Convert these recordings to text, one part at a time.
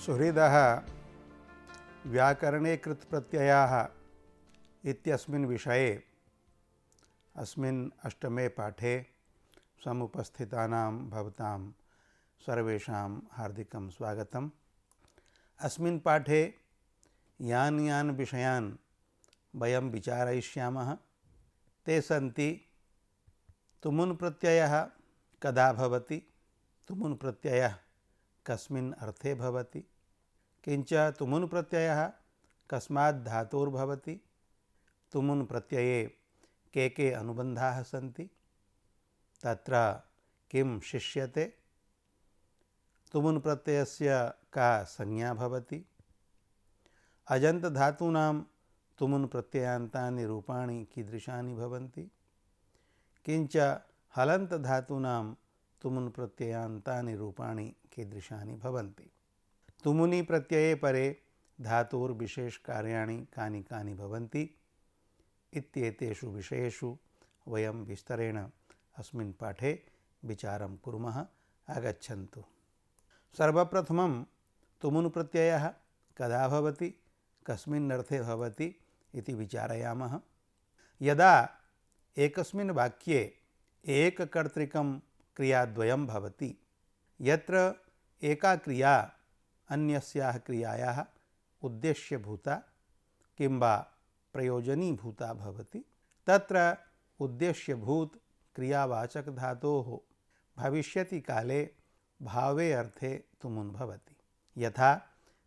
सुहृदः व्याकरणे कृतप्रत्ययाः इत्यस्मिन् विषये अस्मिन् अष्टमे पाठे समुपस्थितानां भवतां सर्वेषां हार्दिकं स्वागतम्। अस्मिन् पाठे यान् विषयान् वयं विचारयिष्यामः ते सन्ति तुमुन् प्रत्ययः कदा भवति, तुमुन् प्रत्ययः कस्मिन् अर्थे भवति, किंच तुमुन् प्रत्ययः कस्मात् धातोर्भवति, तुमुन् प्रत्यये के अनुबन्धाः सन्ति, तत्र किं शिष्यते, तुमुन् प्रत्ययस्य का संज्ञा भवति, अजन्त धातूनां तुमुन् प्रत्ययान्तानि रूपाणि कीदृशानि भवन्ति, किंच हलन्त धातूनां तुमुन् प्रत्ययान्तानि रूपाणि कीदृशानि भवन्ति। तुमुनि प्रत्यये परे धातोर्विशेष कार्याणि कानि कानि भवन्ति इत्येतेषु विषयेषु वयं विस्तरेण अस्मिन् पाठे विचारं कुर्मः। आगच्छन्तु। सर्वप्रथमं तुमुन् प्रत्ययः कदा भवति, कस्मिन् अर्थे भवति इति विचारयामः। यदा एकस्मिन् वाक्ये एककर्तृकं क्रियाद्वयं भवति, यत्र एका क्रिया अन्यस्याः क्रियायाः उद्देश्यभूता किंवा प्रयोजनीभूता भवति, तत्र उद्देश्यभूत क्रियावाचक धातोः भविष्यति काले भावे अर्थे तुमुन् भवति। यथा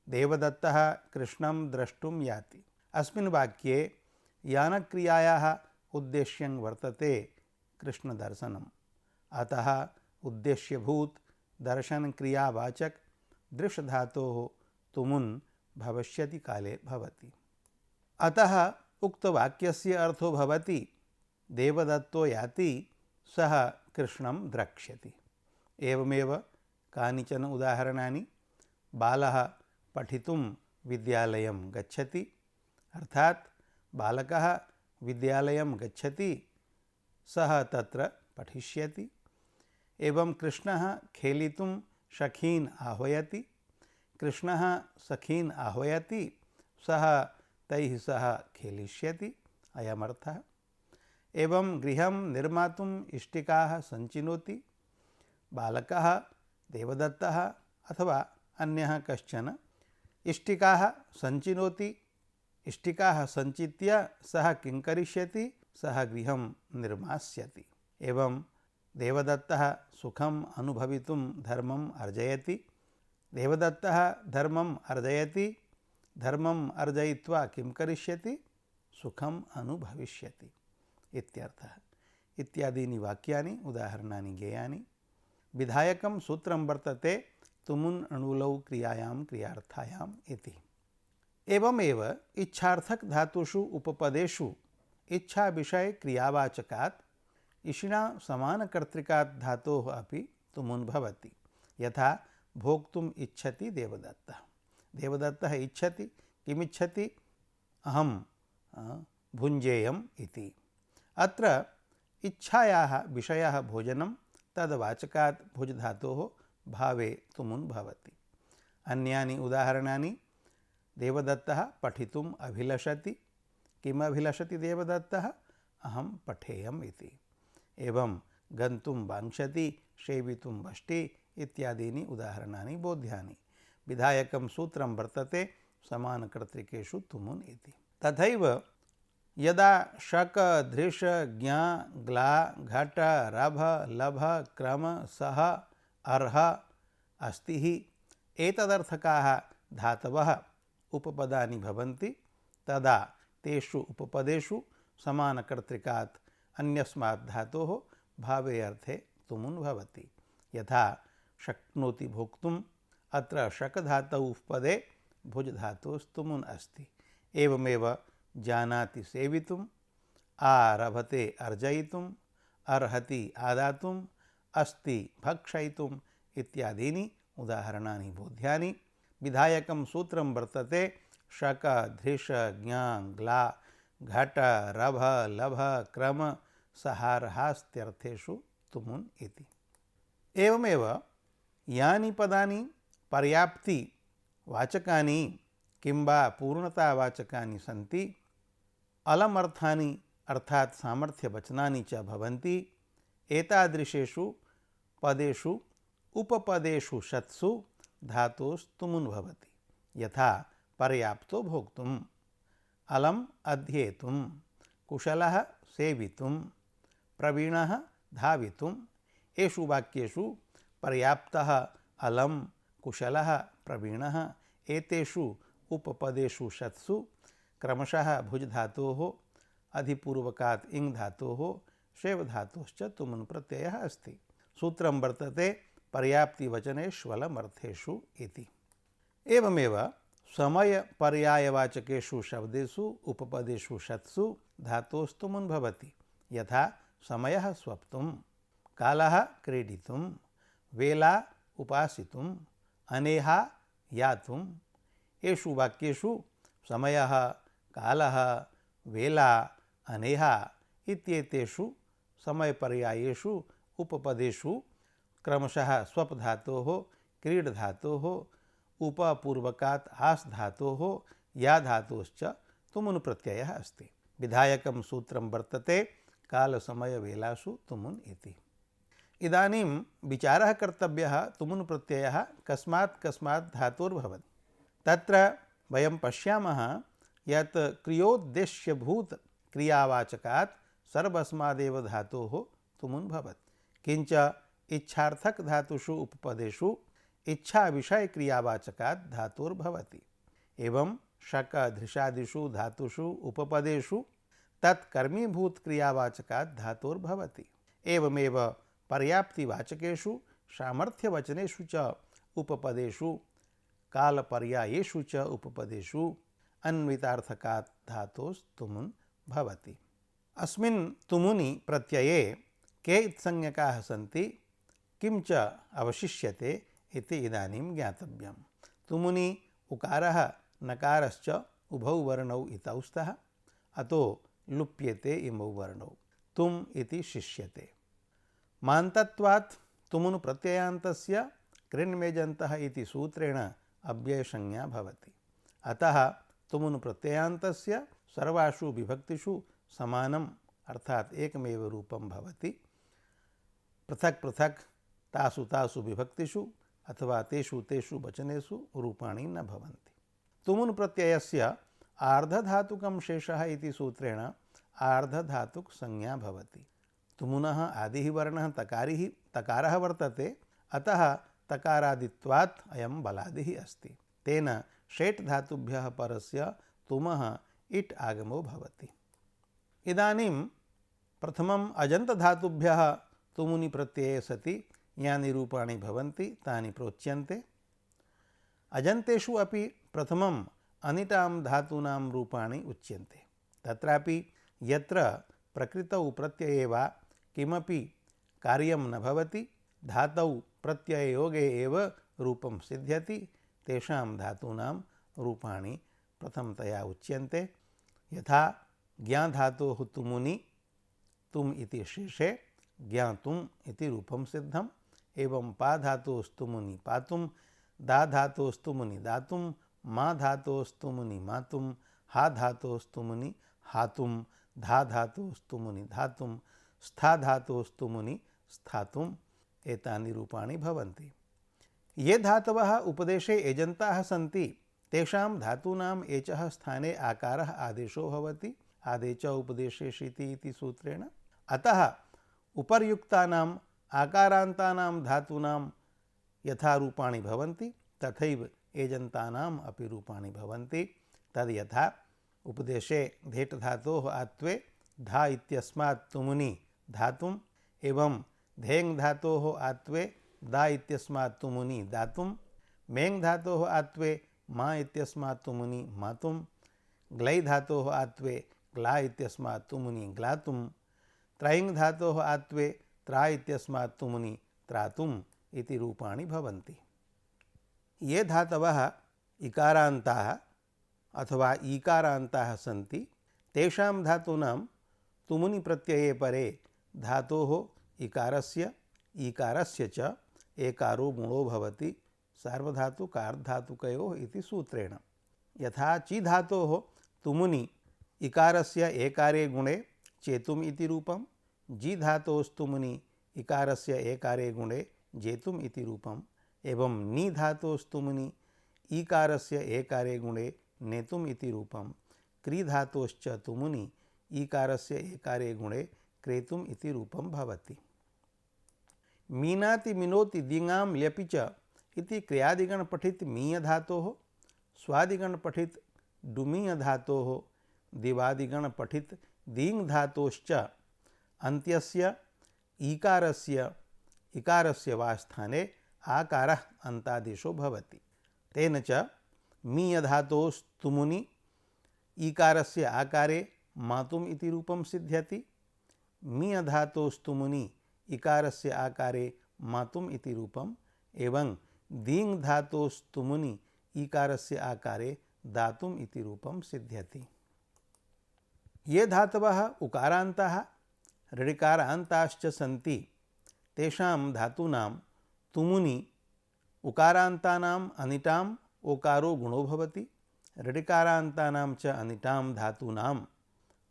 देवदत्तः कृष्णं द्रष्टुं याति। अस्मिन् वाक्ये यानक्रियायाः उद्देश्यं वर्तते कृष्णदर्शनम्, अतः उद्देश्यभूत दर्शन क्रियावाचक दृश्य धातोः तुमुन् भविष्यति काले भवति। अतः उक्तवाक्यस्य अर्थो भवति देवदत्तो याति सः कृष्णं द्रक्ष्यति। एवमेव कानिचन उदाहरणानि। बालः पठितुं विद्यालयं गच्छति, अर्थात् बालकः विद्यालयं गच्छति, सः तत्र पठिष्यति। एवं कृष्णः खेलितुं सखीन् आह्वयति, कृष्णः सखीन् आह्वयति, सः तैः सह खेलिष्यति, अयमर्थः। एवं गृहं निर्मातुम् इष्टिकाः सञ्चिनोति, बालकः देवदत्तः अथवा अन्यः कश्चन इष्टिकाः सञ्चिनोति, इष्टिकाः सञ्चित्य सः किं करिष्यति, सः गृहं निर्मास्यति। एवं देवदत्तः सुखम् अनुभवितुं धर्मम् अर्जयति, देवदत्तः धर्मम् अर्जयति, धर्मम् अर्जयित्वा किं करिष्यति, सुखम् अनुभविष्यति इत्यर्थः। इत्यादीनि वाक्यानि उदाहरणानि ज्ञेयानि। विधायकं सूत्रं वर्तते तुमुन् अणुलौ क्रियायां क्रियार्थायाम् इति। एवमेव इच्छार्थक धातुषु उपपदेषु इच्छा विषय क्रियावाचकात् इषिणा समानकर्तृकात् धातोः अपि तुमुन् भवति। यथा भोक्तुम् इच्छति देवदत्तः। देवदत्तः इच्छति, किमिच्छति, अहं भुञ्जेयम् इति। अत्र इच्छायाः विषयः भोजनं, तद्वाचकात् भुज धातोः भावे तुमुन् भवति। अन्यानि उदाहरणानि। देवदत्तः पठितुम् अभिलषति। किमभिलषति देवदत्तः, अहं पठेयम् इति। एवं गन्तुं वाञ्छति, सेवितुं वष्टि इत्यादीनि उदाहरणानि बोध्यानि। विधायकं सूत्रं वर्तते समानकर्तृकेषु तुमुन् इति। तथैव यदा शक धृष ज्ञा ग्ला घट रभ लभ क्रम सह अर्ह अस्तिः एतदर्थकाः धातवः उपपदानि भवन्ति, तदा तेषु उपपदेषु समानकर्तृकात् अन्यस्मात् धातोः भावे अर्थे तुमुन् भवति। यथा शक्नोति भोक्तुम्, अत्र शक धातौ पदे भुज धातोस्तुमुन् अस्ति। एवमेव जानाति सेवितुम्, आरभते अर्जयितुम्, अर्हति आदातुम्, अस्ति भक्षयितुम् इत्यादीनि उदाहरणानि बोध्यानि। विधायकं सूत्रं वर्तते शक धृष ज्ञा ग्ला घट रभ लभ क्रम सहारहास्त्यर्थेषु तुमुन् इति। एवमेव यानि पदानि पर्याप्ति वाचकानि किंबा पूर्णतावाचकानि सन्ति, अलमर्थानि अर्थात सामर्थ्यवचनानि च भवन्ति। एतादृशेषु पदेषु उपपदेषु षत्सु धातोस्तुमुन् भवति। यथा पर्याप्तो भोक्तुम्, अलम् अध्येतुम्, कुशलः सेवितुम्, प्रवीणः धावितुम्। एषु वाक्येषु पर्याप्तः, अलम्, कुशलः, प्रवीणः एतेषु उपपदेषु षत्सु क्रमशः भुज धातोः अधिपूर्वकात् इङ् धातोः शेव धातोश्च तुमुन् प्रत्ययः अस्ति। सूत्रं वर्तते पर्याप्तिवचनेष्वलमर्थेषु इति। एवमेव समयपर्यायवाचकेषु शब्देषु उपपदेषु षत्सु धातोस्तुमुन् भवति। यथा समयः स्वप्तुं, कालः क्रीडितुं, वेला उपासितुम्, अनेहा यातुम्। एषु वाक्येषु समयः, कालः, वेला, अनेहा इत्येतेषु समयपर्यायेषु उपपदेषु क्रमशः स्वप् धातोः, क्रीड धातोः, उपपूर्वकात् आस् धातोः, या धातोश्च तुमुन् प्रत्ययः अस्ति। विधायकं सूत्रं वर्तते कालसमयवेलासु तुमुन् इति। इदानीं विचारः कर्तव्यः तुमुन् प्रत्ययः कस्मात् कस्मात् धातोर्भवति। तत्र वयं पश्यामः यत् क्रियोद्देश्यभूत क्रियावाचकात् सर्वस्मादेव धातोः तुमुन् भवति। किंच इच्छार्थक धातुषु उपपदेषु इच्छा विषय क्रियावाचकात् धातोर्भवति। एवं शक धृषादिषु धातुषु उपपदेषु तत्कर्मीभूत क्रियावाचकात् धातोर्भवति। एवमेव पर्याप्तिवाचकेषु सामर्थ्यवचनेषु च उपपदेषु कालपर्यायेषु च उपपदेषु अन्वितार्थकात् धातोस्तुमुन् भवति। अस्मिन् तुमुनि प्रत्यये के इत्संज्ञकाः सन्ति, किं च अवशिष्यते इति इदानीं ज्ञातव्यं। तुमुनि उकारः नकारश्च उभौ वर्णौ इतौ स्तः, अतो लुप्येते इमौ वर्णौ, तुम् इति शिष्यते। मान्तत्वात् तुमुन् प्रत्ययान्तस्य कृन्मेजन्तः इति सूत्रेण अव्ययसंज्ञा भवति। अतः तुमुन् प्रत्ययान्तस्य सर्वासु विभक्तिषु समानम् अर्थात् एकमेव रूपं भवति। पृथक् पृथक् तासु तासु विभक्तिषु अथवा तेषु तेषु वचनेषु रूपाणि न भवन्ति। तुमुन् प्रत्ययस्य आर्धधातुकं शेषः इति सूत्रेण आर्धधातुक संज्ञा भवति। तुमुनः आदिः वर्णः तकारः वर्तते, अतः तकारादित्वात् अयं बलादिः अस्ति। तेन षेट् धातुभ्यः परस्य तुमः इट् आगमो भवति। इदानीं प्रथमम् अजन्तधातुभ्यः तुमुनि प्रत्यये सति यानि रूपाणि भवन्ति तानि प्रोच्यन्ते। अजन्तेषु अपि प्रथमम् अनिटां धातूनां रूपाणि उच्यन्ते। तत्रापि यत्र प्रकृतौ प्रत्यये वा किमपि कार्यं न भवति, धातौ प्रत्यययोगे एव रूपं सिद्ध्यति, तेषां धातूनां रूपाणि प्रथमतया उच्यन्ते। यथा ज्ञाधातोः तुमुनि, तुम् इति शेषे ज्ञातुम् इति रूपं सिद्धम्। एवं पाधातोस्तुमुनि पातुं, दाधातोस्तुमुनि दातुं, मा धातोस्तुमुनि मातुं, हा धातोस्तुमुनि हातुं, धा धातोस्तुमुनि धातुं, स्था धातोस्तुमुनि स्थातुम् एतानि रूपाणि भवन्ति। ये धातवः उपदेशे एजन्ताः सन्ति तेषां धातूनाम् एचः स्थाने आकारः आदेशो भवति। आदेश उपदेशे शिति इति सूत्रेण। अतः उपर्युक्तानाम् आकारान्तानां धातूनां यथा रूपाणि भवन्ति तथैव एजन्तानाम् अपि रूपाणि भवन्ति। तद् यथा उपदेशे धेट् धातोः आत्वे धा इत्यस्मात् तुमुनि धातुम्, एवं धेङ् धातोः आत्वे दा इत्यस्मात् तुमुनि दातुम्, मेङ् धातोः आत्वे मा इत्यस्मात् तुमुनि मातुम्, ग्लै धातोः आत्वे ग्ला इत्यस्मात् तुमुनि ग्लातुम्, त्रैङ् धातोः आत्वे त्रा इत्यस्मात् तुमुनि त्रातुम् इति रूपाणि भवन्ति। ये धातवः इकारान्ताः अथवा ईकारान्ताः सन्ति तेषां धातूनां तुमुनि प्रत्यये परे धातोः इकारस्य ईकारस्य च एकारो गुणो भवति, सार्वधातुकार्धधातुकयोः इति सूत्रेण। यथा ची धातोः तुमुनि इकारस्य एकारे गुणे चेतुम् इति रूपं, जी धातोस्तुमुनि इकारस्य एकारे गुणे जेतुम् इति रूपम्, एवं नी धातोस्तुमुनि ईकारस्य एकारे गुणे नेतुम् इति रूपं, क्री धातोश्च तुमुनि ईकारस्य एकारे गुणे क्रेतुम् इति रूपं भवति। मीनाति मिनोति दिङां ल्यपि च इति क्रियादिगण पठित मीय धातोः, स्वादिगण पठित डुमीय धातोः, दिवादिगण पठित दीङ धातोश्च अन्त्यस्य इकारस्य वा स्थाने आकारः अन्तादेशो भवति। तेन च मीय धातोस्तुमुनि ईकारस्य आकारे मातुम् इति रूपं सिद्ध्यति, मीय धातोस्तुमुनि इकारस्य आकारे मातुम् इति रूपम्, एवं दीङ धातोस्तुमुनि ईकारस्य आकारे दातुम् इति रूपं सिद्ध्यति। ये धातवः उकारान्ताः ऋकारान्ताश्च सन्ति तेषां धातूनां तुमुनि उकारान्तानाम् अनिटाम् ओकारो गुणो भवति, ऋकारान्तानां च अनिटां धातूनाम्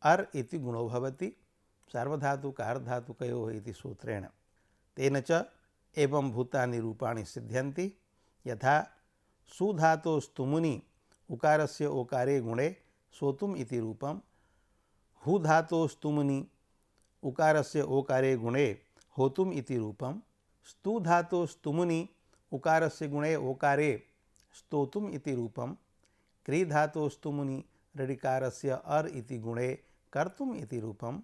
अर् इति गुणो भवति, सार्वधातुकार्धधातुकयोः इति सूत्रेण। तेन च एवं भूतानि रूपाणि सिद्ध्यन्ति। यथा सुधातोस्तुमुनि उकारस्य ओकारे गुणे सोतुम् इति रूपं, हु धातोस्तुमुनि उकारस्य ओकारे गुणे होतुम् इति रूपं, स्तु धातोस्तुमुनि उकारस्य गुणे ओकारे स्तोतुम् इति रूपं, क्री धातोस्तुमुनि ऋकारस्य अर् इति गुणे कर्तुम् इति रूपं,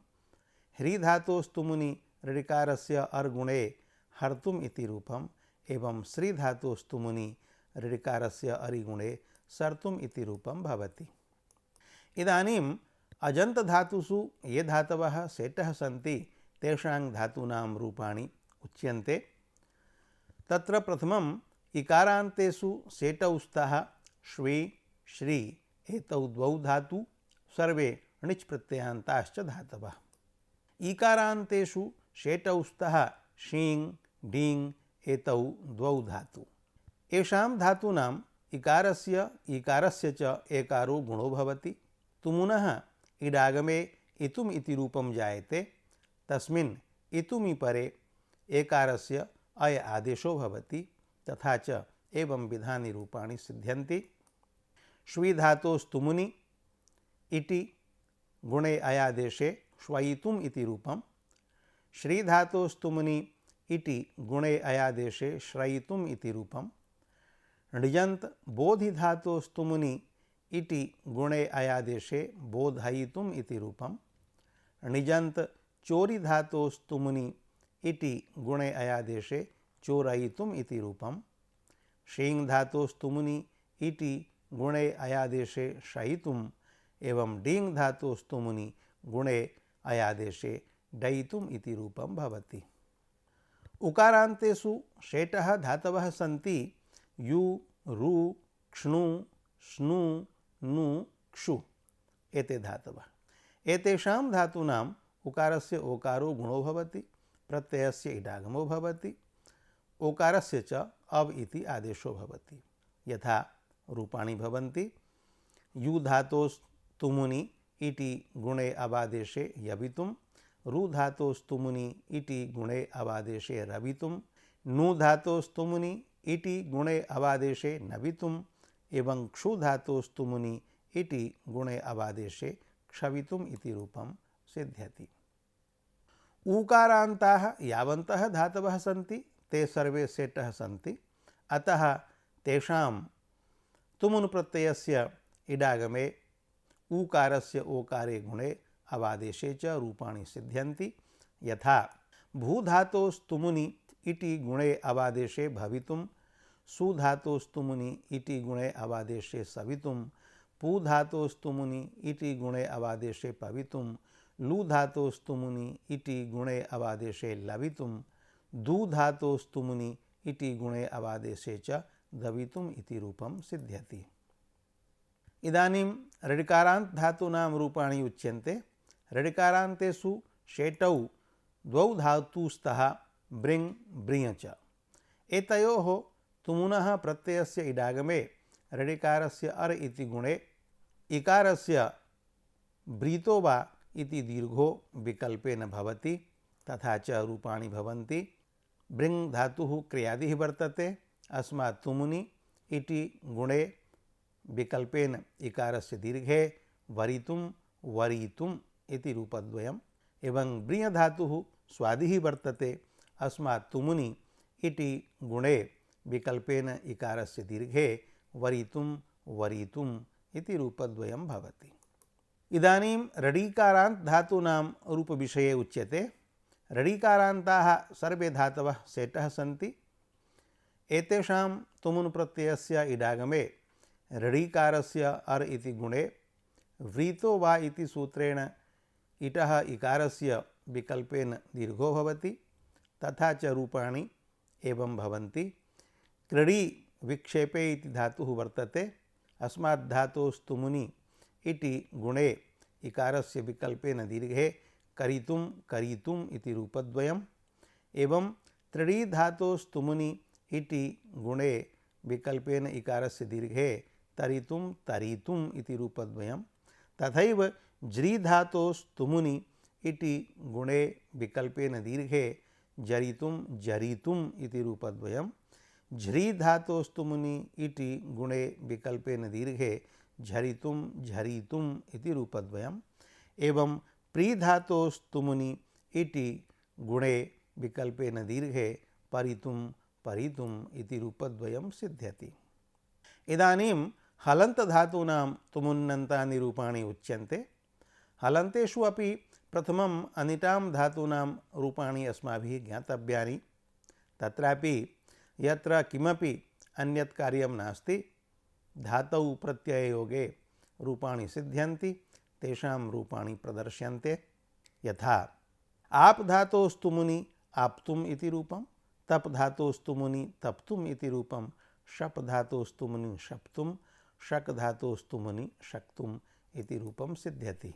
ह्री धातोस्तुमुनि ऋकारस्य अर् गुणे हर्तुम् इति रूपम्, एवं श्री धातोस्तुमुनि ऋकारस्य अरि गुणे सर्तुम् इति रूपं भवति। इदानीम् अजन्त धातुषु ये धातवः सेटः सन्ति तेषां धातूनां रूपाणि उच्यन्ते। तत्र प्रथमम् इकारान्तेषु सेटौ स्तः श्वी श्री एतौ द्वौ धातु सर्वे णिच् प्रत्ययान्ताश्च धातवः। ईकारान्तेषु शेटौ स्तः शीं डीं एतौ द्वौ धातु। येषां धातूनाम् इकारस्य ईकारस्य च एकारो गुणो भवति। तुमुनः इडागमे इतुम् इति रूपं जायते, तस्मिन् इतुमि परे एकारस्य अय आदेशो भवति। तथा च एवं विधानि रूपाणि सिद्ध्यन्ति। श्वी धातोस्तुमुनि इति गुणे अयादेशे श्वयितुम् इति रूपं, श्री धातोस्तुमुनि इति गुणे अयादेशे श्रयितुम् इति रूपं, णिजन्त बोधि धातोस्तुमुनि इति गुणे अयादेशे बोधयितुम् इति रूपं, णिजन्त चोरि धातोस्तुमुनि इति गुणे अयादेशे चोरयितुम् इति रूपं, शीं धातोस्तुमुनि इति गुणे अयादेशे शयितुम्, एवं डीं धातोस्तुमुनि गुणे अयादेशे डयितुम् इति रूपं भवति। उकारान्तेषु शेटः धातवः सन्ति यु रु क्ष्णु स्नु नु क्षु एते धातवः। एतेषां धातूनाम् उकारस्य ओकारो गुणो भवति, प्रत्ययस्य इडागमो भवति, ओकारस्य च अव् इति आदेशो भवति। यथा रूपाणि भवन्ति। यु धातोस्तुमुनि इति गुणे अवादेशे यवितुम्, रु धातोस्तुमुनि इति गुणे अवादेशे रवितुम्, नु धातोस्तुमुनि इति गुणे अवादेशे नवितुम्, एवं क्षु धातोस्तुमुनि इति गुणे अवादेशे क्षवितुम् इति रूपं सिद्ध्यति। ऊकारान्ताः यावन्तः धातवः सन्ति ते सर्वे सेटः सन्ति। अतः तेषां तुमुन् प्रत्ययस्य इडागमे ऊकारस्य ओकारे गुणे अवादेशे च रूपाणि सिद्ध्यन्ति। यथा भूधातोस्तुमुनि इति गुणे अवादेशे भवितुम्, सुधातोस्तुमुनि इति गुणे अवादेशे सवितुम्, पुधातोस्तुमुनि इति गुणे अवादेशे पवितुम्, लुधातोस्तुमुनि इति गुणे अवादेशे लवितुम्, दुधातोस्तुमुनि इति गुणे अवादेशे च दवितुम् इति रूपं सिद्ध्यति। इदानीं ऋकारान्त धातूनां रूपाणि उच्यन्ते। ऋकारान्तेषु शेटौ द्वौ धातु स्तः ब्रिङ् ब्रिञ च। एतयोः तुमुनः प्रत्ययस्य इडागमे रडिकारस्य अर इति गुणे इकारस्य ब्रीतो वा इति दीर्घो विकल्पेन भवति। तथा च रूपाणि भवन्ति। बृङ् धातुः क्रियादिः वर्तते, अस्मात् तुमुनि इति गुणे विकल्पेन इकारस्य दीर्घे वरितुं वरीतुम् इति रूपद्वयम्। एवं ब्रिय धातुः स्वादिः वर्तते, अस्मात् तुमुनि इति गुणे विकल्पेन इकारस्य दीर्घे वरितुं वरीतुम् इति रूपद्वयं भवति। इदानीं रडीकारान्त धातूनां रूपविषये उच्यते। रडीकारान्ताः सर्वे धातवः सेटः सन्ति। एतेषां तुमुन् प्रत्ययस्य इडागमे रडीकारस्य अर इति गुणे व्रीतो वा इति सूत्रेण इटः इकारस्य विकल्पेन दीर्घो भवति। तथा च रूपाणि एवं भवन्ति। क्रीडी विक्षेपे इति धातुः वर्तते, अस्मात् धातोस्तुमुनि इति गुणे इकारस्य विकल्पेन दीर्घे करितुं करीतुम् इति रूपद्वयम्। एवं त्रिडी धातोस्तुमुनि इति गुणे विकल्पेन इकारस्य दीर्घे तरितुं तरीतुम् इति रूपद्वयम्। तथैव ज्री धातोस्तुमुनि इति गुणे विकल्पेन दीर्घे जरितुं जरीतुम् इति रूपद्वयम्। झ्री धातोस्तुमुनि इति गुणे विकल्पेन दीर्घे झरितुं झरीतुम् इति रूपद्वयम्। एवं प्री धातोस्तुमुनि इति गुणे विकल्पेन दीर्घे परितुं परितुम् इति रूपद्वयं सिद्ध्यति। इदानीं हलन्त धातूनां तुमुन्नन्तानि रूपाणि उच्यन्ते। हलन्तेषु अपि प्रथमम् अनिटां धातूनां रूपाणि अस्माभिः ज्ञातव्यानि। तत्रापि यत्र किमपि अन्यत् कार्यं नास्ति, धातौ प्रत्यययोगे रूपाणि सिद्ध्यन्ति, तेषां रूपाणि प्रदर्श्यन्ते। यथा आप धातोस्तुमुनि आप्तुम् इति रूपं, तप धातोस्तुमुनि तप्तुम् इति रूपं, शप धातोस्तुमुनि शप्तुं, शक धातोस्तुमुनि शक्तुम् इति रूपं सिद्ध्यति।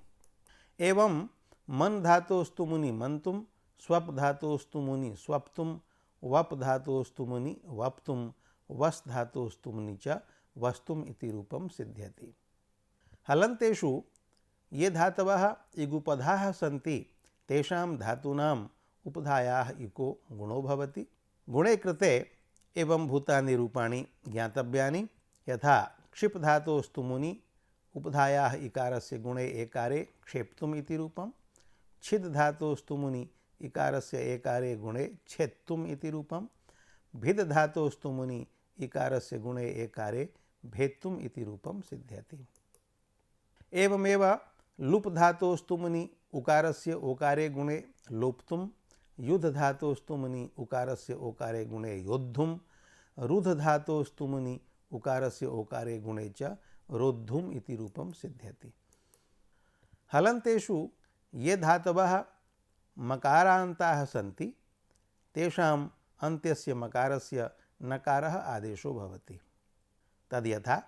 एवं मन धातोस्तुमुनि मन्तुं, स्वप धातोस्तुमुनि स्वप्तुं, वप धातोस्तुमुनि वप्तुं, वस् धातोस्तुमुनि च वस्तुम् इति रूपं सिद्ध्यति। हलन्तेषु ये धातवः इगुपधाः सन्ति, तेषां धातूनाम् उपधायाः इको गुणो भवति। गुणे कृते एवं भूतानि रूपाणि ज्ञातव्यानि। यथा क्षिप् धातोस्तुमुनि उपधायाः इकारस्य गुणे एकारे क्षेप्तुम् इति रूपं, छिद् धातोस्तुमुनि इकारस्य एकारे गुणे छेत्तुम् इति रूपं, भिद् धातोस्तुमुनि इकारस्य गुणे एकारे भेत्तुम् इति रूपं सिद्ध्यति। एवमेव लुप् धातोस्तुमुनि उकारस्य ओकारे गुणे लोप्तुं, युध् धातोस्तुमुनि उकारस्य ओकारे गुणे योद्धुं, रुध् धातोस्तुमुनि उकारस्य ओकारे गुणे च रोद्धुम् इति रूपं सिद्ध्यति। हलन्तेषु ये धातवः मकारान्ताः सन्ति, तेषाम् अन्त्यस्य मकारस्य नकारः आदेशो भवति। तद्यथा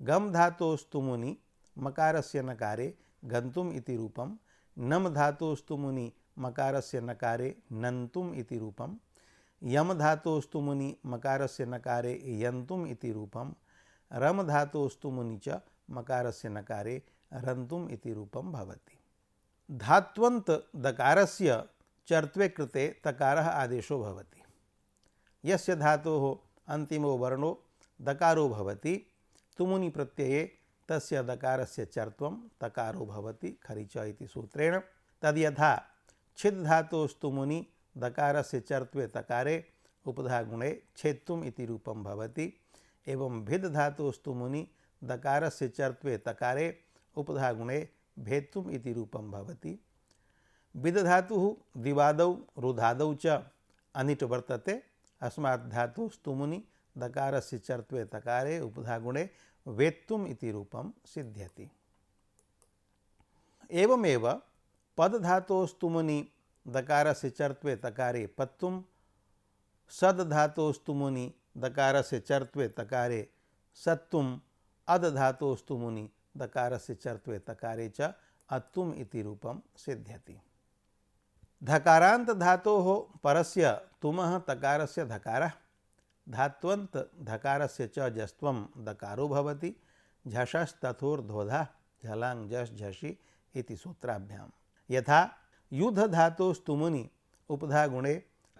गम धातोस्तुमुनि मकारस्य नकारे गन्तुम् इति रूपं, नम धातोस्तुमुनि मकारस्य नकारे नन्तुम् इति रूपं, यम धातोस्तुमुनि मकारस्य नकारे यन्तुम् इति रूपं, रम धातोस्तुमुनि च मकारस्य नकारे रन्तुम् इति रूपं भवति। धात्वन्त दकारस्य चर्त्वे कृते तकारः आदेशो भवति। यस्य धातोः अन्तिमो वर्णो दकारो भवति, तुमुनि प्रत्यये तस्य दकारस्य चर्त्वं तकारो भवति खरिच इति सूत्रेण। तद्यथा छिद् धातोस्तुमुनि दकारस्य चर्त्वे तकारे उपधा गुणे छेत्तुम् इति रूपं भवति। एवं भिद् धातोस्तुमुनि दकारस्य चर्त्वे तकारे उपधा गुणे भेत्तुम् इति रूपं भवति। विद धातुः द्विवादौ रुधादौ च अनिट् वर्तते, अस्मात् धातुस्तुमुनि दकारस्य चर्त्वे तकारे उपधा गुणे वेत्तुम् इति रूपं सिद्ध्यति। एवमेव पद धातोस्तुमुनि दकारस्य चर्त्वे तकारे पत्तुं, सद धातोस्तुमुनि दकारस्य चर्त्वे तकारे सत्तुम्, अद धातोस्तुमुनि दकारस्य चर्त्वे तकारे च अत्तुम् इति रूपं सिद्ध्यति। धकारान्त धातोः परस्य तुमः तकारस्य धकारः, धात्वन्त धकारस्य च जस्त्वं दकारो भवति। झषस्तथोर्ध्वधा झलां झष् झषि इति सूत्राभ्याम। यथा युद्ध धातोस्तुमुनि उपधा गुणे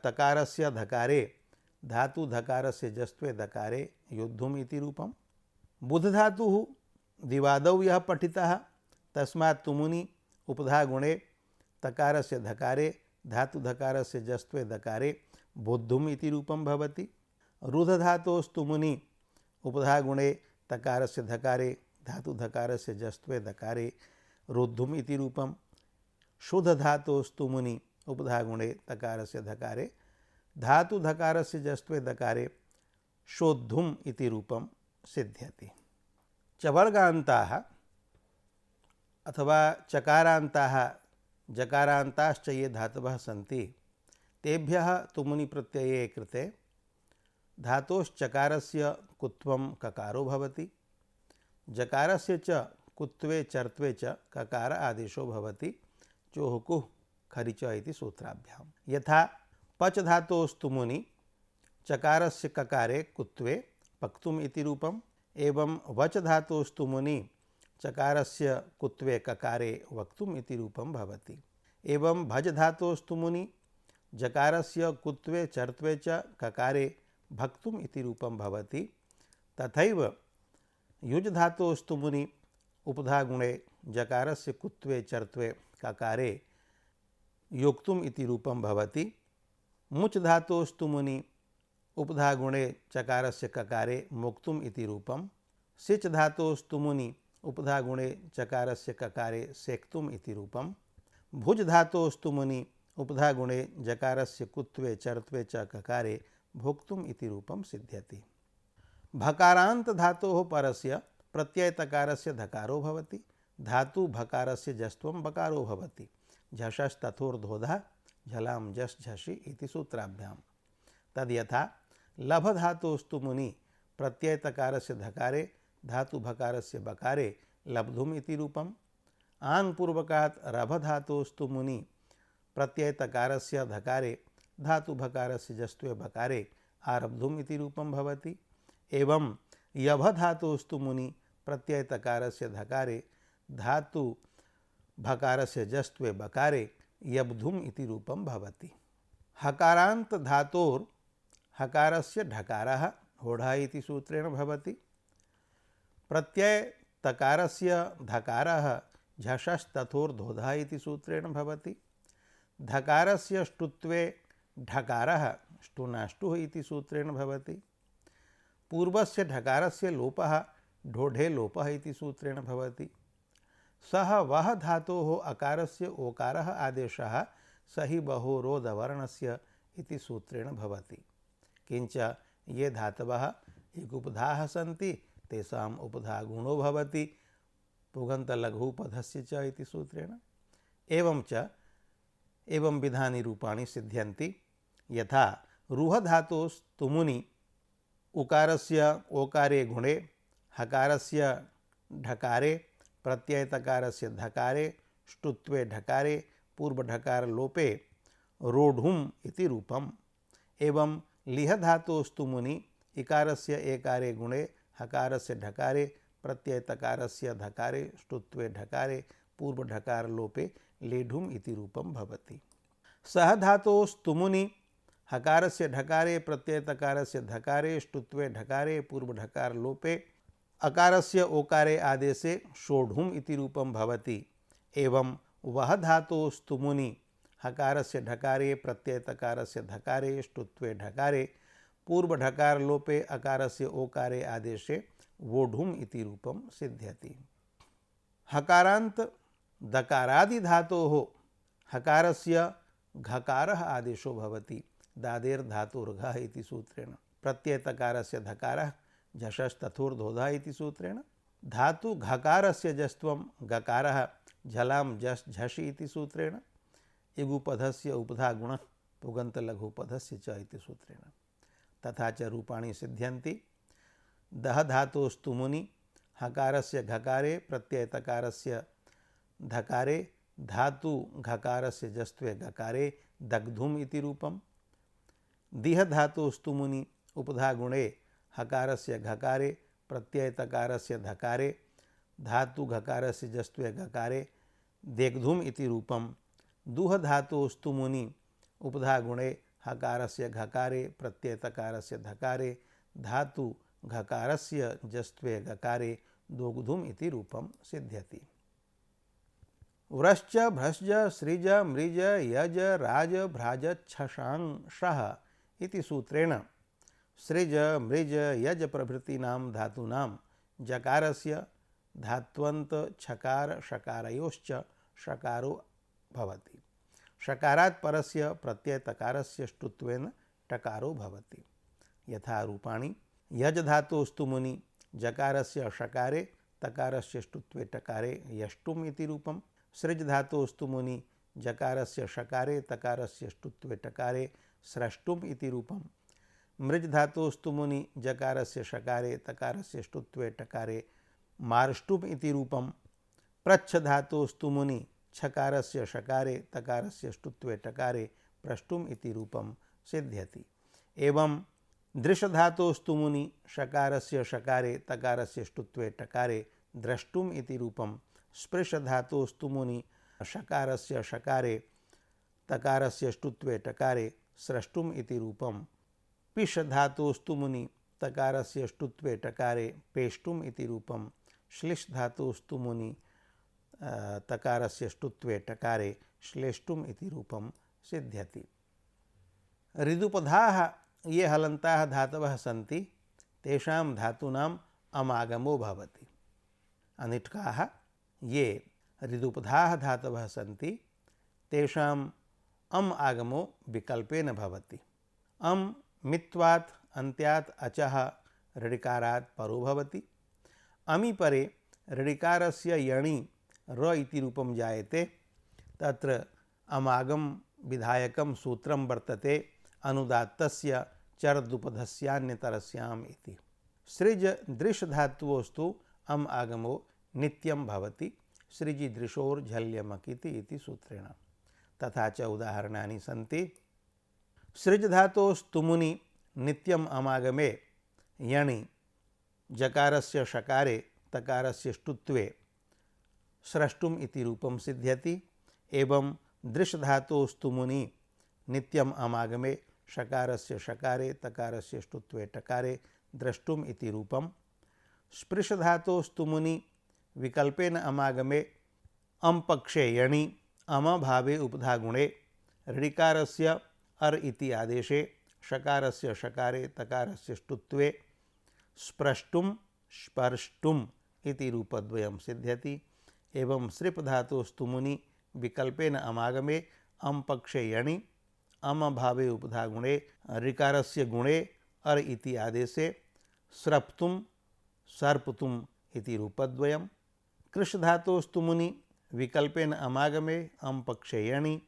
तकारस्य धकारे धातु धकारस्य जस्त्वे दकारे युद्धुम इति रूपम। बुध धातुः दिवादौ यः पठितः तस्मात् तुमुनि उपधा गुणे तकारस्य धकारे धातु धकारस्य जस्त्वे दकारे बुद्धुम इति रूपम भवति। रुध धातोस्तुमुनि उपधा गुणे तकारस्य धकारे धातु धकारस्य जस्त्वे दकारे रुद्धुम इति रूपम। शुद्ध धातोस्तुमुनि उपधा गुणे तकारस्य धकारे धातु धकारस्य जस्त्वे दकारे शोद्धुम इति रूपम सिद्ध्यति। चवर्गान्ताः अथवा चकारान्ताः जकारान्ताश्च ये धातवः सन्ति तेभ्यः तुमुनि प्रत्यये कृते धातोश्चकारस्य कुत्वं ककारो भवति। जकारस्य च कुत्वे चर्त्वे च ककार आदेशो भवति। चोहुकुः खरिच इति सूत्राभ्याम। यथा पच धातोस्तुमुनि चकारस्य ककारे कुत्वे पक्तुम इति रूपम एवं वच धातोस्तुमुनि चकारस्य कुत्वे ककारे वक्तुम इति रूपम भवति। एवं भज धातोस्तुमुनि जकारस्य कुत्वे चर्त्वे च ककारे भक्तुम इति रूपम भवति। तथैव युज धातोस्तुमुनि उपधा गुणे जकारस्य कुत्वे चर्त्वे ककारे योक्तुम इति रूपम भवति। मुच धातोस्तुमुनि उपधा गुणे चकारस्य ककारे मोक्तुम इति रूपम। सिच धातोस्तुमुनि उपधा गुणे चकारस्य ककारे सेक्तुम इति रूपम। भुज धातोस्तुमुनि उपधा गुणे जकारस्य कुत्वे चर्त्वे च ककारे भोक्तुम इति रूपम सिद्ध्यति। भकारांत धातोः परस्य प्रत्यय तकारस्य धकारो भवति। धातु भकारस्य जस्त्वं बकारो भवति। झषस्तथोर्ध्वधा झलां झष् झषि इति सूत्राभ्याम। तद्यथा लभ धातोस्तुमुनि प्रत्यय तकारस्य धकारे धातु भकारस्य बकारे लब्धुम इति रूपम। आंग पूर्वकात् रभ धातोस्तुमुनि प्रत्यय तकारस्य धकारे धातु भकारस्य जस्त्वे बकारे आरब्धुम इति रूपम भवति। एवं यभ धातोस्तुमुनि प्रत्यय तकारस्य धकारे धातु भकारस्य जस्त्वे बकारे यब्धुम इति रूपम भवति। हकारांत धातोर हकारस्य ढकारः होढा इति सूत्रेण भवति। प्रत्यय तकारस्य धकारः झषस्तथोर्ध्वधा इति सूत्रेण भवति। धकारस्य ष्टुत्वे ढकारः ष्टुनाष्टुः इति सूत्रेण भवति। पूर्वस्य ढकारस्य लोपः ढोढे लोपः इति सूत्रेण भवति। सः वः धातोः अकारस्य ओकारः आदेशः सहि बहोरोधवर्णस्य इति सूत्रेण भवति। किंच ये धातवः इगुपधाः सन्ति तेषाम् उपधा गुणो भवति पुगन्तलघुपधस्य च इति सूत्रेण। एवं च एवं विधानि रूपाणि सिद्ध्यन्ति। यथा रुह धातोस्तुमुनि उकारस्य ओकारे गुणे हकारस्य ढकारे प्रत्यय तकारस्य धकारे ष्टुत्वे ढकारे पूर्व ढकार लोपे रोढुम इति रूपम। एवं लिह धातोस्तुमुनि इकारस्य एकारे गुणे हकारस्य ढकारे प्रत्यय तकारस्य धकारे ष्टुत्वे ढकारे पूर्व ढकार लोपे लेढुम इति रूपम भवति। सह धातोस्तुमुनि हकारस्य ढकारे प्रत्यय तकारस्य धकारे ष्टुत्वे ढकारे पूर्व ढकार लोपे अकारस्य ओकारे आदेशे षोढुम इति रूपम भवति। एवं वह धातोस्तुमुनि हकारस्य ढकारे प्रत्यय तकारस्य धकारे ष्टुत्वे ढकारे पूर्व ढकार लोपे अकारस्य ओकारे आदेशे वोढुम इति रूपम सिद्ध्यति। हकारांत दकारादि धातोः हकारस्य घकारः आदेशो भवति। दादेर धातुर्घः इति सूत्रेण। प्रत्यय तकारस्य धकारः झषस्तथोर्ध्वधा इति सूत्रेण। धातु घकारस्य जस्त्वं गकारः झलां झष् झषि इति सूत्रेण। इगुपधस्य उपधा गुणः पुगन्तलघुपधस्य च इति सूत्रेण। तथा च रूपाणि सिद्ध्यन्ति। दह धातोस्तुमुनि हकारस्य घकारे प्रत्यय तकारस्य धकारे धातु घकारस्य जस्त्वे गकारे दग्धुम इति रूपम। दिह धातोस्तुमुनि उपधा गुणे हकारस्य घकारे प्रत्यय तकारस्य धकारे धातु घकारस्य जस्त्वे घकारे देग्धुम इति रूपम। दुह धातोस्तु मुनि उपधा गुणे हकारस्य घकारे प्रत्यय तकारस्य धकारे धातु घकारस्य जस्त्वे घकारे दोग्धुम इति रूपम सिद्ध्यति। व्रश्च भ्रश्च सृज मृज यज राज भ्राज छशांशः इति सूत्रेण सृज मृज यज प्रभृतीनां धातूनां जकारस्य धात्वन्त छकार शकारयोश्च शकारो भवति। शकारात् परस्य प्रत्यय तकारस्य ष्टुत्वेन टकारो भवति। यथा रूपाणि यज धातोस्तु मुनि जकारस्य शकारे तकारस्य ष्टुत्वे टकारे यष्टुम इति रूपम। सृज धातोस्तु मुनि जकारस्य शकारे तकारस्य ष्टुत्वे टकारे स्रष्टुम इति रूपम। मृज धातोस्तु मुनि जकारस्य शकारे तकारस्य ष्टुत्वे टकारे मार्ष्टुम इति रूपम। प्रच्छ धातोस्तु मुनि छकारस्य शकारे तकारस्य ष्टुत्वे टकारे प्रष्टुम इति रूपम सिद्ध्यति। एवं दृश धातोस्तु मुनि शकारस्य शकारे तकारस्य ष्टुत्वे टकारे द्रष्टुम इति रूपम। स्पृश धातोस्तु मुनि शकारस्य शकारे तकारस्य ष्टुत्वे टकारे स्रष्टुम इति रूपम। पिश धातोस्तु मुनि तकारस्य ष्टुत्वे टकारे पेष्टुम इति रूपम। श्लिष धातोस्तु मुनि तकारस्य ष्टुत्वे टकारे श्लेष्टुम इति रूपम सिद्ध्यति। ऋदुपधाः ये हलन्ताः धातवः सन्ति तेषां धातूनाम् अमागमो भवति। अनिट्काः ये ऋदुपधाः धातवः सन्ति तेषाम् अम् आगमो विकल्पेन भवति। अम् मित्वात् अन्त्यात् अचः ऋडिकारात् परो भवति। अमि परे ऋडिकारस्य यणि र इति रूपं जायते। तत्र अमागम विधायकं सूत्रं वर्तते अनुदात्तस्य चरदुपधस्यान्यतरस्याम् इति। सृज दृश धातुवस्तु अम् आगमो नित्यं भवति। सृजि दृशोर्झल्यमकिति इति सूत्रेण। तथा च उदाहरणानि सन्ति। सृज धातोस्तु मुनि नित्यम् अमागमे यणि जकारस्य शकारे तकारस्य ष्टुत्वे स्रष्टुम इति रूपम सिद्ध्यति। एवं दृश धातोस्तु मुनि नित्यम अमागमे शकारस्य शकारे तकारस्य ष्टुत्वे टकारे द्रष्टुम इति रूपम। स्पृश धातोस्तु मुनि विकल्पेन अमागमे अम पक्षे यणि अम भावे उपधा गुणे ऋडिकारस्य अर इति आदेशे शकारस्य शकारे तकारस्य ष्टुत्वे स्प्रष्टुम स्पर्ष्टुम इति रूपद्वयं सिद्ध्यति। एवं सृप धातोस्तु मुनि विकल्पेन अमागमे अम पक्षे यणि अम भावे उपधा गुणे ऋकारस्य गुणे अर इति आदेशे स्रप्तुम सर्पतुम इति रूपद्वयम्। कृष धातोस्तु मुनि विकल्पेन अमागमे अम पक्षे यणि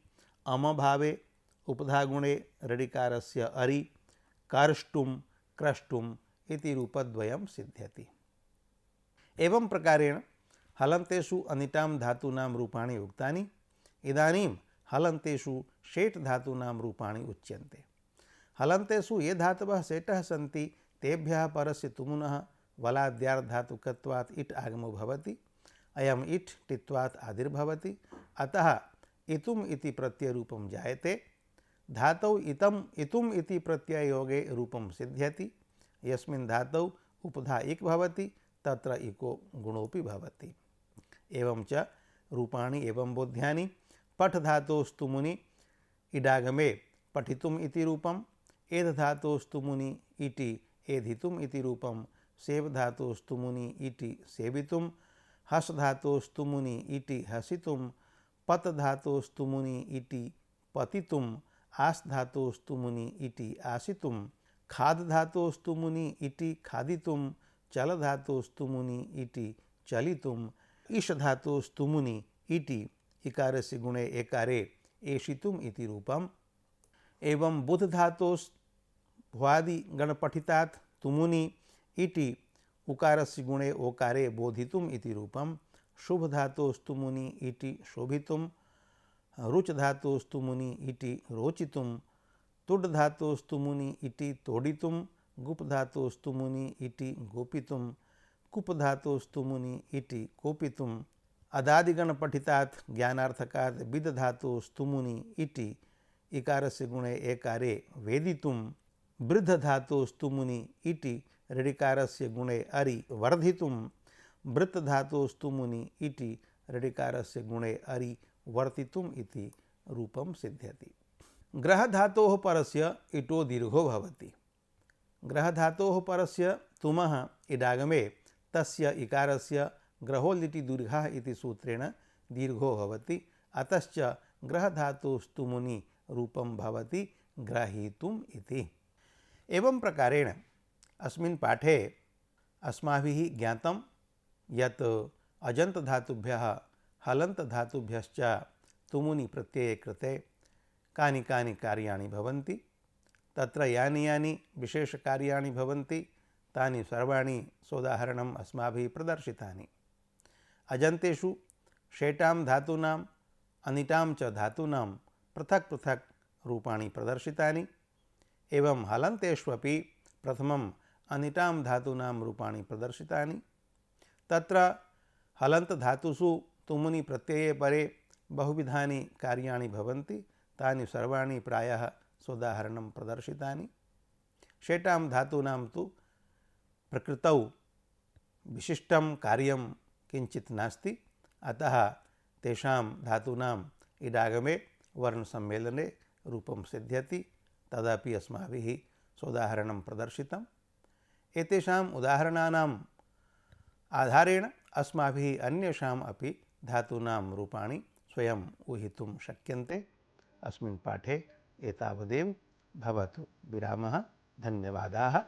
अम भावे उपधा गुणे ऋडिकारस्य अरि कर्ष्टुम क्रष्टुम इति रूपद्वयं सिद्ध्यति। एवं प्रकारेण हलन्तेषु अनिटां धातूनां रूपाणि उक्तानि। इदानीं हलन्तेषु शेट् धातूनां रूपाणि उच्यन्ते। हलन्तेषु ये धातवः शेटः सन्ति तेभ्यः परस्य तुमुनः वलाद्यार्धातुकत्वात् इट् आगमो भवति। अयम् इट् टित्वात् आदिर्भवति। अतः इतुम् इति प्रत्ययरूपं जायते। धातौ इतम् इतुम् इति प्रत्यययोगे रूपं सिद्ध्यति। यस्मिन् धातौ उपधा इक् भवति तत्र इको गुणोऽपि भवति। एवं च रूपाणि एवं बोध्यानि। पठ धातोस्तु मुनि इडागमे पठितुम् इति रूपम्। एध धातोस्तु मुनि इति एधितुम् इति रूपम्। सेव धातोस्तु मुनि इति सेवितुम्। हस धातोस्तु मुनि इति हसितुम्। पत धातोस्तु मुनि इति पतितुम्। आस धातोस्तु मुनि इति आसितुम्। खाद धातोस्तु मुनि इति खादितुम्। चल धातोस्तु मुनि इति चलितुम्। ईश धातोस्तु मुनि इति इकारस्य गुणे एकारे एषितुम् इति रूपम्। एवं बुध धातोस् भ्वादि गणपठितात् तुमुनि इति उकारस्य गुणे ओकारे बोधितुम् इति रूपम्। शुभ धातोस्तु मुनि इति शोभितुम्। रुच धातोस्तु मुनि इति रोचितुम्। तुड धातोस्तु मुनि इति तोडितुम्। गुप धातोस्तु मुनि इति गोपितुम, कुप धातोस्तु मुनि इति कोपितुम, अदादिगण पठितात् ज्ञानार्थकात् विद धातोस्तु मुनि इति इकारस्य गुणे एकारे वेदितुम, वृद्ध धातोस्तु मुनि इति ऋडिकारस्य गुणे अरि वर्धितुम, वृत्त धातोस्तु मुनि इति ऋडिकारस्य गुणे अरि वर्तितुम इति रूपम सिद्ध्यति। ग्रह धातोः परस्य इटो दीर्घो भवति। ग्रह धातोः परस्य तुमः इडागमे तस्य इकारस्य ग्रहो लिटि दीर्घः इति सूत्रेण दीर्घो भवति। अतश्च ग्रह धातोस्तु मुनि रूपं भवति ग्रहीतुम् इति। एवं प्रकारेण अस्मिन् पाठे अस्माभिः ज्ञातं यत् अजन्त धातुभ्यः हलन्त धातुभ्यश्च तुमुनि प्रत्यये कृते कानि कानि कार्याणि भवन्ति, तत्र यानि यानि विशेषकार्याणि भवन्ति तानि सर्वाणि सोदाहरणम् अस्माभिः प्रदर्शितानि। अजन्तेषु षेटां धातूनाम् अनिटां च धातूनां पृथक् पृथक् रूपाणि प्रदर्शितानि। एवं हलन्तेष्वपि प्रथमम् अनिटां धातूनां रूपाणि प्रदर्शितानि। तत्र हलन्त धातुषु तुमुनि प्रत्यये परे बहुविधानि कार्याणि भवन्ति, तानि सर्वाणि प्रायः सोदाहरणं प्रदर्शितानि। षेटां धातूनां तु प्रकृतौ विशिष्टं कार्यं किञ्चित् नास्ति, अतः तेषां धातूनाम् इडागमे वर्णसम्मेलने रूपं सिद्ध्यति, तदपि अस्माभिः सोदाहरणं प्रदर्शितम्। एतेषाम् उदाहरणानाम् आधारेण अस्माभिः अन्येषाम् अपि धातूनां रूपाणि स्वयम् ऊहितुं शक्यन्ते। अस्मिन् पाठे एतावदेव। भवतु। विरामः। धन्यवादाः।